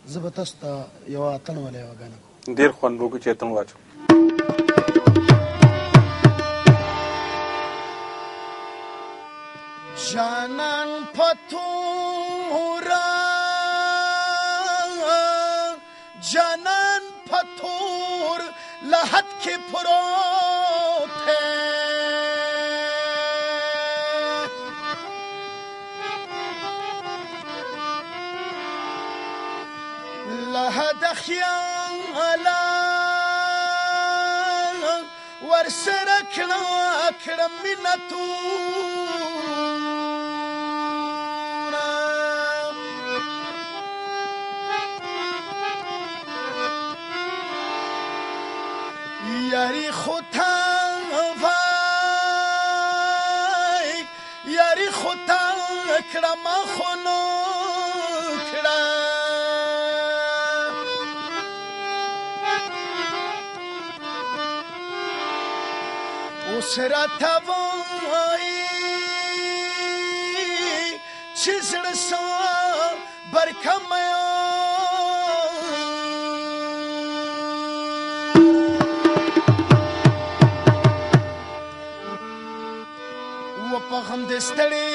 زه به تاسو ته یوه اتڼ ولی یوه ګانه کوم. ډېر خوند به وکړو چې اتڼ واچو. جانان پتورا جانان پتور لحد کے پروت ہے لحد خیالا ورسر کړه کړه منتونه یاری خودتا وای یاری خودتا کړه ما خونو کړه اوس راته وایي چې زړه صبر کمه و په غم د ستړې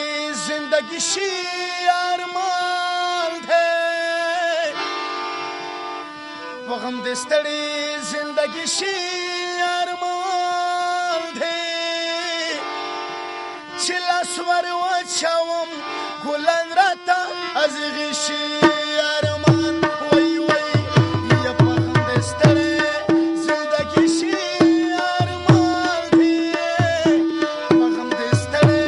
زندګي شي ارمان دی په غم د ستړې زندګي شي ارمان دی چې لاس ور واچوم ګلان راته ازغي شي ارمان وای وای یا په غم د ستړې زندګي شي ارمان دی په غم د ستړې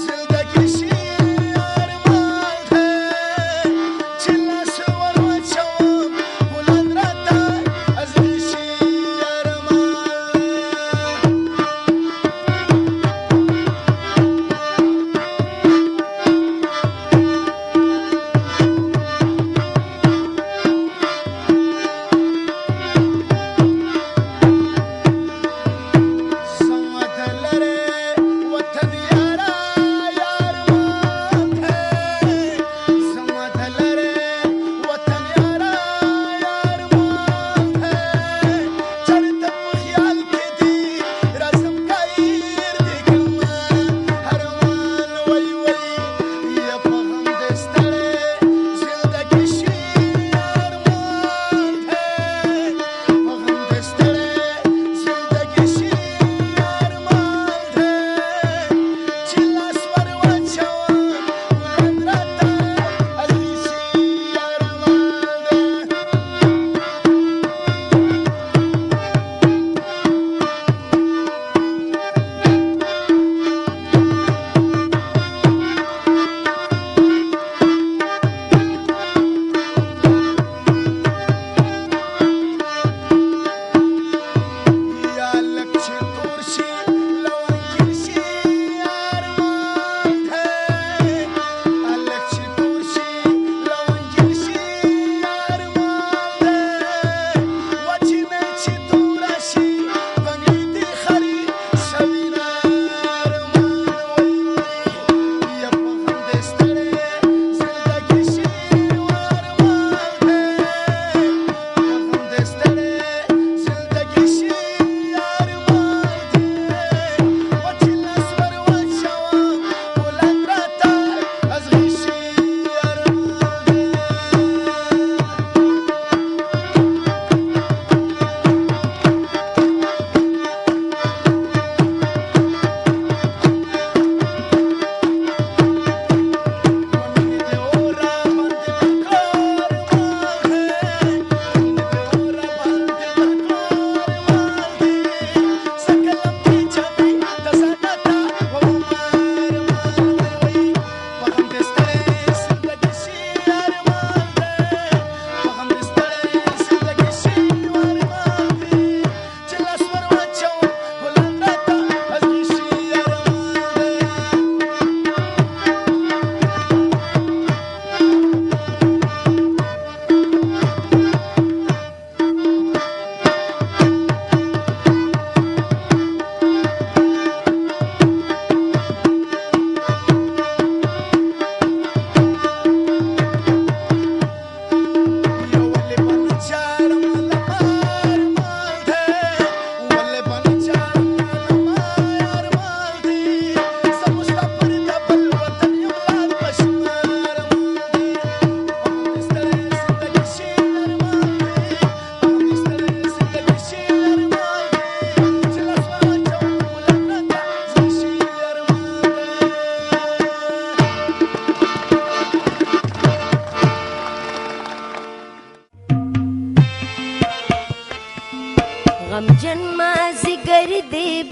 زندګي شي ارمان دی چې لاس ور واچوم ګلان راته ازغي شي ارمان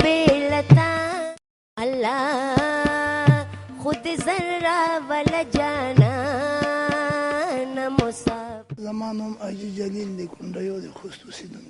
बेलता अल्लाह खुद जर्रा वाला जाना न मुसाफ زمانم اجي جلیل دی کونډیو د خصوصي دن